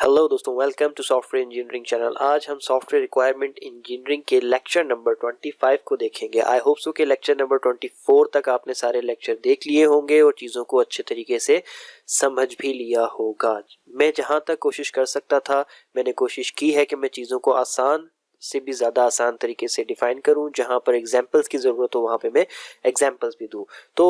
Hello दोस्तों, welcome to software engineering channel. आज हम सॉफ्टवेयर रिक्वायरमेंट इंजीनियरिंग के लेक्चर नंबर 25 को देखेंगे। आई होप सो कि लेक्चर नंबर 24 तक आपने सारे लेक्चर देख लिए होंगे और चीज़ों को अच्छे तरीके से समझ भी लिया होगा। मैं जहां तक कोशिश कर सकता था मैंने कोशिश की है कि मैं चीज़ों को आसान से भी ज़्यादा आसान तरीके से डिफाइन करूं। जहां पर एग्जांपल्स की ज़रूरत हो वहां पे मैं एग्जांपल्स भी दूं। तो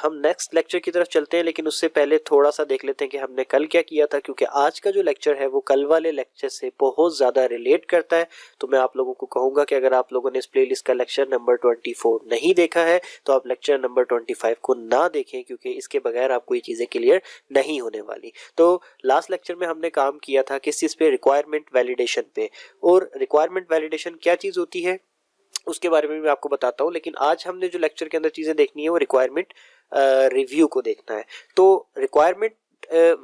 हम नेक्स्ट लेक्चर की तरफ चलते हैं, लेकिन उससे पहले थोड़ा सा देख लेते हैं कि हमने कल क्या किया था, क्योंकि आज का जो लेक्चर है वो कल वाले लेक्चर से बहुत ज़्यादा रिलेट करता है। तो मैं आप लोगों को कहूँगा कि अगर आप लोगों ने इस प्लेलिस्ट का लेक्चर नंबर 24 नहीं देखा है तो आप लेक्चर नंबर 25 को ना देखें, क्योंकि इसके बगैर आपको ये चीज़ें क्लियर नहीं होने वाली। तो लास्ट लेक्चर में हमने काम किया था किस चीज़ पे, रिक्वायरमेंट वैलिडेशन पे। और रिक्वायरमेंट वैलिडेशन क्या चीज़ होती है उसके बारे में मैं आपको बताता हूँ, लेकिन आज हमने जो लेक्चर के अंदर चीज़ें देखनी है वो रिक्वायरमेंट रिव्यू को देखना है। तो रिक्वायरमेंट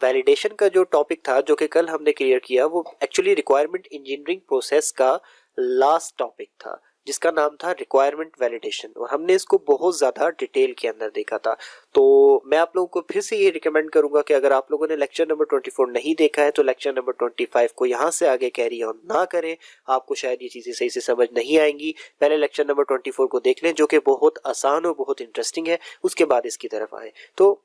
वैलिडेशन का जो टॉपिक था जो कि कल हमने क्लियर किया वो एक्चुअली रिक्वायरमेंट इंजीनियरिंग प्रोसेस का लास्ट टॉपिक था, जिसका नाम था रिक्वायरमेंट वैलिडेशन, और हमने इसको बहुत ज़्यादा डिटेल के अंदर देखा था। तो मैं आप लोगों को फिर से ये रिकमेंड करूंगा कि अगर आप लोगों ने लेक्चर नंबर 24 नहीं देखा है तो लेक्चर नंबर 25 को यहाँ से आगे कैरी ऑन ना करें। आपको शायद ये चीज़ें सही से समझ नहीं आएंगी। पहले लेक्चर नंबर 24 को देख लें जो कि बहुत आसान और बहुत इंटरेस्टिंग है, उसके बाद इसकी तरफ आए। तो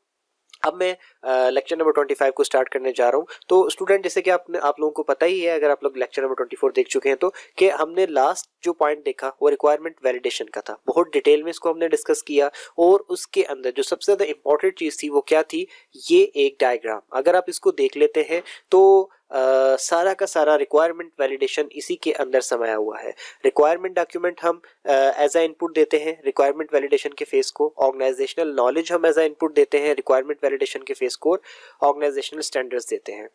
अब मैं लेक्चर नंबर 25 को स्टार्ट करने जा रहा हूँ। तो स्टूडेंट, जैसे कि आप लोगों को पता ही है, अगर आप लोग लेक्चर नंबर 24 देख चुके हैं तो, कि हमने लास्ट जो पॉइंट देखा वो रिक्वायरमेंट वैलिडेशन का था। बहुत डिटेल में इसको हमने डिस्कस किया और उसके अंदर जो सबसे ज़्यादा इंपॉर्टेंट चीज़ थी वो क्या थी, ये एक डायग्राम। अगर आप इसको देख लेते हैं तो सारा का सारा रिक्वायरमेंट वैलिडेशन इसी के अंदर समाया हुआ है। रिक्वायरमेंट डॉक्यूमेंट हम एज अ इनपुट देते हैं रिक्वायरमेंट वैलिडेशन के फेस को। ऑर्गेनाइजेशनल नॉलेज हम एज अ इनपुट देते हैं रिक्वायरमेंट वैलिडेशन के फेस को। ऑर्गेनाइजेशनल स्टैंडर्ड्स देते हैं।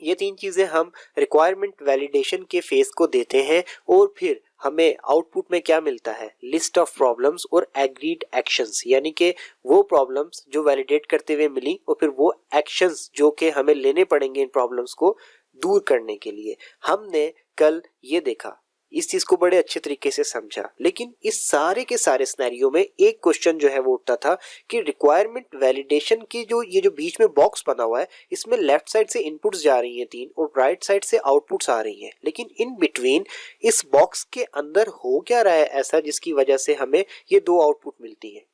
ये तीन चीजें हम रिक्वायरमेंट वैलिडेशन के फेस को देते हैं और फिर हमें आउटपुट में क्या मिलता है, लिस्ट ऑफ प्रॉब्लम्स और एग्रीड एक्शंस, यानी कि वो प्रॉब्लम्स जो वैलिडेट करते हुए मिली और फिर वो एक्शंस जो कि हमें लेने पड़ेंगे इन प्रॉब्लम्स को दूर करने के लिए। हमने कल ये देखा, इस चीज को बड़े अच्छे तरीके से समझा, लेकिन इस सारे के सारे सिनेरियो में एक क्वेश्चन जो है वो उठता था कि रिक्वायरमेंट वैलिडेशन की जो बीच में बॉक्स बना हुआ है, इसमें लेफ्ट साइड से इनपुट्स जा रही हैं 3 और राइट साइड से आउटपुट्स आ रही हैं, लेकिन इन बिटवीन इस बॉक्स के अंदर हो क्या रहा है ऐसा जिसकी वजह से हमें ये 2 आउटपुट मिलती है।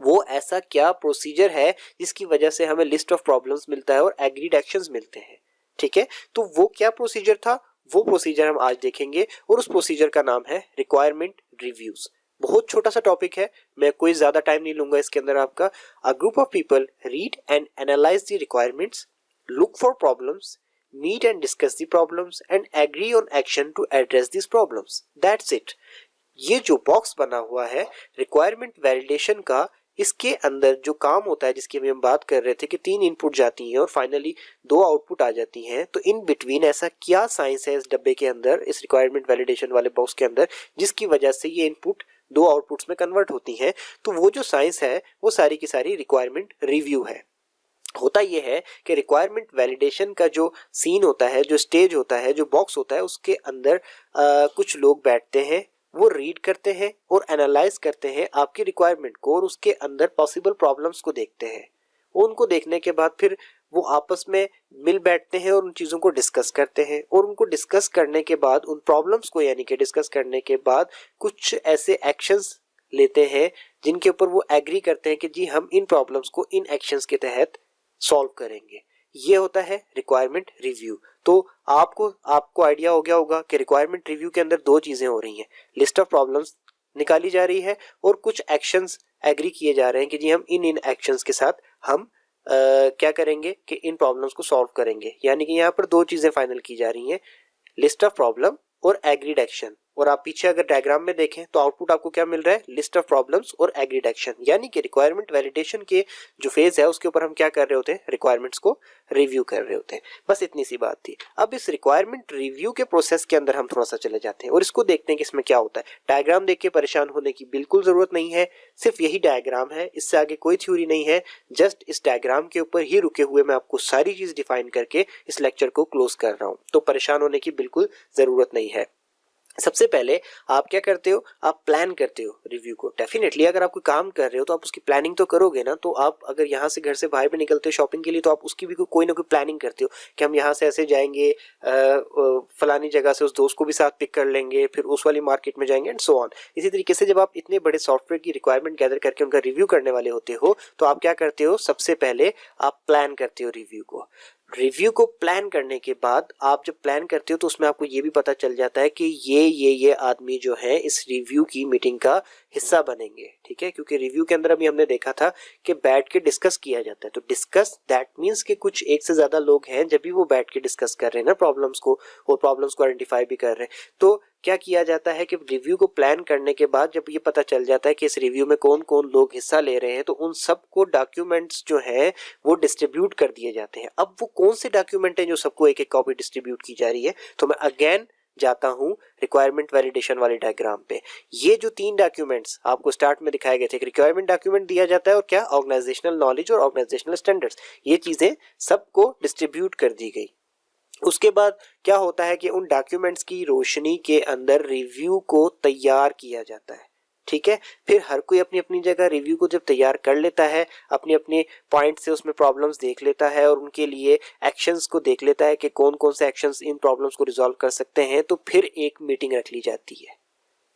वो ऐसा क्या प्रोसीजर है जिसकी वजह से हमें लिस्ट ऑफ प्रॉब्लम्स मिलता है और एग्रीड एक्शंस मिलते हैं। ठीक है, तो वो क्या प्रोसीजर था, वो प्रोसीजर हम आज देखेंगे और उस प्रोसीजर का नाम है रिक्वायरमेंट रिव्यूज। बहुत छोटा सा टॉपिक है, मैं कोई ज्यादा टाइम नहीं लूंगा इसके अंदर आपका। A group of people read and analyze the requirements, look for problems, meet and discuss the problems and agree on action to address this problems. That's it. ये जो बॉक्स बना हुआ है रिक्वायरमेंट वैलिडेशन का, इसके अंदर जो काम होता है जिसकी हम बात कर रहे थे कि 3 इनपुट जाती हैं और फाइनली 2 आउटपुट आ जाती हैं, तो इन बिटवीन ऐसा क्या साइंस है इस डब्बे के अंदर, इस रिक्वायरमेंट वैलिडेशन वाले बॉक्स के अंदर, जिसकी वजह से ये इनपुट 2 आउटपुट्स में कन्वर्ट होती हैं। तो वो जो साइंस है वो सारी की सारी रिक्वायरमेंट रिव्यू है। होता यह है कि रिक्वायरमेंट वैलिडेशन का जो सीन होता है, जो स्टेज होता है, जो बॉक्स होता है, उसके अंदर कुछ लोग बैठते हैं, वो रीड करते हैं और एनालाइज करते हैं आपकी रिक्वायरमेंट को और उसके अंदर पॉसिबल प्रॉब्लम्स को देखते हैं। उनको देखने के बाद फिर वो आपस में मिल बैठते हैं और उन चीज़ों को डिस्कस करते हैं, और उनको डिस्कस करने के बाद उन प्रॉब्लम्स को, यानी कि डिस्कस करने के बाद कुछ ऐसे एक्शंस लेते हैं जिनके ऊपर वो एग्री करते हैं कि जी हम इन प्रॉब्लम्स को इन एक्शंस के तहत सॉल्व करेंगे। ये होता है रिक्वायरमेंट रिव्यू। तो आपको आइडिया हो गया होगा कि रिक्वायरमेंट रिव्यू के अंदर 2 चीजें हो रही हैं, लिस्ट ऑफ प्रॉब्लम्स निकाली जा रही है और कुछ एक्शंस एग्री किए जा रहे हैं कि जी हम इन एक्शंस के साथ हम क्या करेंगे कि इन प्रॉब्लम्स को सॉल्व करेंगे। यानी कि यहाँ पर 2 चीजें फाइनल की जा रही हैं, लिस्ट ऑफ प्रॉब्लम और एग्रीड एक्शन। और आप पीछे अगर डायग्राम में देखें तो आउटपुट आपको क्या मिल रहा है, लिस्ट ऑफ प्रॉब्लम्स और एग्रीड एक्शन। यानी कि रिक्वायरमेंट वैलिडेशन के जो फेज है उसके ऊपर हम क्या कर रहे होते हैं, रिक्वायरमेंट्स को रिव्यू कर रहे होते हैं। बस इतनी सी बात थी। अब इस रिक्वायरमेंट रिव्यू के प्रोसेस के अंदर हम थोड़ा सा चले जाते हैं और इसको देखते हैं कि इसमें क्या होता है। डायग्राम देख के परेशान होने की बिल्कुल जरूरत नहीं है, सिर्फ यही डायग्राम है, इससे आगे कोई थ्योरी नहीं है। जस्ट इस डायग्राम के ऊपर ही रुके हुए मैं आपको सारी चीज डिफाइन करके इस लेक्चर को क्लोज कर रहा हूं, तो परेशान होने की बिल्कुल जरूरत नहीं है। सबसे पहले आप क्या करते हो, आप प्लान करते हो रिव्यू को। डेफिनेटली अगर आप कोई काम कर रहे हो तो आप उसकी प्लानिंग तो करोगे ना। तो आप अगर यहाँ से घर से बाहर भी निकलते हो शॉपिंग के लिए तो आप उसकी भी कोई ना कोई प्लानिंग करते हो कि हम यहाँ से ऐसे जाएंगे, फलानी जगह से उस दोस्त को भी साथ पिक कर लेंगे, फिर उस वाली मार्केट में जाएंगे एंड सो ऑन। इसी तरीके से जब आप इतने बड़े सॉफ्टवेयर की रिक्वायरमेंट गैदर करके उनका रिव्यू करने वाले होते हो तो आप क्या करते हो, सबसे पहले आप प्लान करते हो रिव्यू को। रिव्यू को प्लान करने के बाद आप जब प्लान करते हो तो उसमें आपको ये भी पता चल जाता है कि ये आदमी जो है इस रिव्यू की मीटिंग का हिस्सा बनेंगे, ठीक है। क्योंकि रिव्यू के अंदर अभी हमने देखा था कि बैठ के डिस्कस किया जाता है, तो डिस्कस दैट मीन्स कि कुछ एक से ज्यादा लोग हैं जब भी वो बैठ के डिस्कस कर रहे हैं ना प्रॉब्लम्स को, और प्रॉब्लम्स को आइडेंटिफाई भी कर रहे हैं। तो क्या किया जाता है कि रिव्यू को प्लान करने के बाद जब ये पता चल जाता है कि इस रिव्यू में कौन कौन लोग हिस्सा ले रहे हैं तो उन सबको डॉक्यूमेंट्स जो है वो डिस्ट्रीब्यूट कर दिए जाते हैं। अब वो कौन से डॉक्यूमेंट हैं जो सबको एक एक कॉपी डिस्ट्रीब्यूट की जा रही है, तो मैं अगेन जाता हूं रिक्वायरमेंट वैलिडेशन वाले डायग्राम पे। ये जो 3 डॉक्यूमेंट्स आपको स्टार्ट में दिखाए गए थे, रिक्वायरमेंट डॉक्यूमेंट दिया जाता है और क्या, ऑर्गेनाइजेशनल नॉलेज और ऑर्गेनाइजेशनल स्टैंडर्ड्स, ये चीजें सबको डिस्ट्रीब्यूट कर दी गई। उसके बाद क्या होता है कि उन डॉक्यूमेंट्स की रोशनी के अंदर रिव्यू को तैयार किया जाता है, ठीक है। फिर हर कोई अपनी अपनी जगह रिव्यू को जब तैयार कर लेता है, अपने अपने पॉइंट से उसमें प्रॉब्लम्स देख लेता है और उनके लिए एक्शंस को देख लेता है कि कौन कौन से एक्शंस इन प्रॉब्लम्स को रिजॉल्व कर सकते हैं, तो फिर एक मीटिंग रख ली जाती है,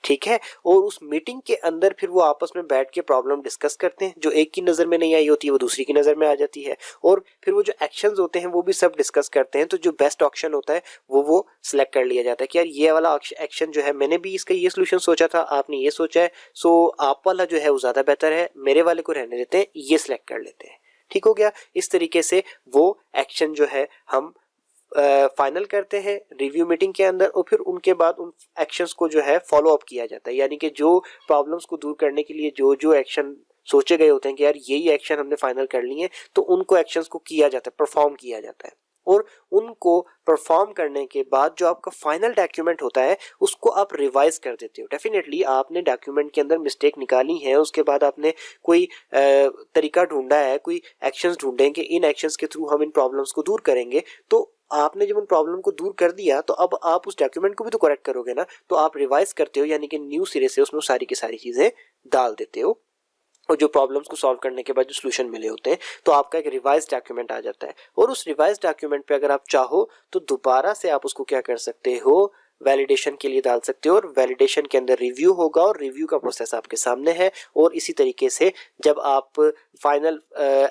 ठीक है। और उस मीटिंग के अंदर फिर वो आपस में बैठ के प्रॉब्लम डिस्कस करते हैं। जो एक की नज़र में नहीं आई होती है वो दूसरी की नज़र में आ जाती है, और फिर वो जो एक्शंस होते हैं वो भी सब डिस्कस करते हैं। तो जो बेस्ट ऑप्शन होता है वो सिलेक्ट कर लिया जाता है कि यार ये वाला एक्शन जो है, मैंने भी इसका ये सोल्यूशन सोचा था, आपने ये सोचा है, सो आप वाला जो है वो ज़्यादा बेहतर है, मेरे वाले को रहने देते हैं, ये सिलेक्ट कर लेते हैं, ठीक हो गया। इस तरीके से वो एक्शन जो है हम फाइनल करते हैं रिव्यू मीटिंग के अंदर, और फिर उनके बाद उन एक्शंस को जो है फॉलो अप किया जाता है। यानी कि जो प्रॉब्लम्स को दूर करने के लिए जो जो एक्शन सोचे गए होते हैं कि यार यही एक्शन हमने फाइनल कर लिए हैं, तो उनको एक्शंस को किया जाता है, परफॉर्म किया जाता है। और उनको परफॉर्म करने के बाद जो आपका फाइनल डॉक्यूमेंट होता है उसको आप रिवाइज कर देते हो। डेफिनेटली आपने डॉक्यूमेंट के अंदर मिस्टेक निकाली है, उसके बाद आपने कोई तरीका ढूंढा है, कोई एक्शंस ढूंढे कि इन एक्शंस के थ्रू हम इन प्रॉब्लम्स को दूर करेंगे। तो आपने जब उन प्रॉब्लम को दूर कर दिया तो अब आप उस डॉक्यूमेंट को भी तो करेक्ट करोगे ना, तो आप रिवाइज करते हो, यानी कि न्यू सिरे से उसमें सारी की सारी चीजें डाल देते हो। और जो प्रॉब्लम्स को सॉल्व करने के बाद जो सोल्यूशन मिले होते हैं तो आपका एक रिवाइज डॉक्यूमेंट आ जाता है। और उस रिवाइज डॉक्यूमेंट पे अगर आप चाहो तो दोबारा से आप उसको क्या कर सकते हो, वैलिडेशन के लिए डाल सकते हो, और वैलिडेशन के अंदर रिव्यू होगा और रिव्यू का प्रोसेस आपके सामने है। और इसी तरीके से जब आप फाइनल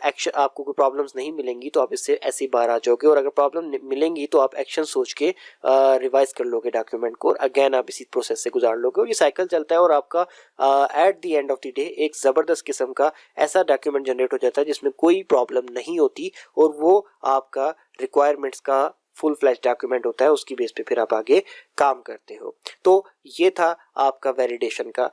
एक्शन, आपको कोई प्रॉब्लम्स नहीं मिलेंगी तो आप इससे ऐसे ही बाहर आ जाओगे, और अगर प्रॉब्लम मिलेंगी तो आप एक्शन सोच के रिवाइज कर लोगे डॉक्यूमेंट को, और अगेन आप इसी प्रोसेस से गुजार लोगे, और ये साइकिल चलता है। और आपका at the end of the day एक ज़बरदस्त किस्म का ऐसा डॉक्यूमेंट जनरेट हो जाता है जिसमें कोई प्रॉब्लम नहीं होती, और वो आपका रिक्वायरमेंट्स का फुल फ्लैश डॉक्यूमेंट होता है, उसकी बेस पे फिर आप आगे काम करते हो। तो ये था आपका वैलिडेशन का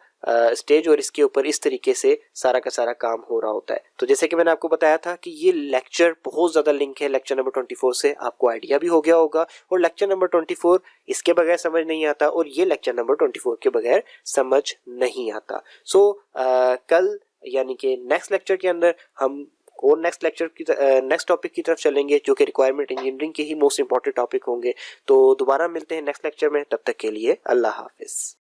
स्टेज, और इसके ऊपर इस तरीके से सारा का सारा काम हो रहा होता है। तो जैसे कि मैंने आपको बताया था कि ये लेक्चर बहुत ज़्यादा लिंक है लेक्चर नंबर 24 से, आपको आइडिया भी हो गया होगा। और लेक्चर नंबर 24 इसके बगैर समझ नहीं आता, और ये लेक्चर नंबर 24 के बगैर समझ नहीं आता। सो कल यानी कि नेक्स्ट लेक्चर के अंदर हम और नेक्स्ट टॉपिक की तरफ चलेंगे जो कि रिक्वायरमेंट इंजीनियरिंग के ही मोस्ट इंपॉर्टेंट टॉपिक होंगे। तो दोबारा मिलते हैं नेक्स्ट लेक्चर में, तब तक के लिए अल्लाह हाफिज।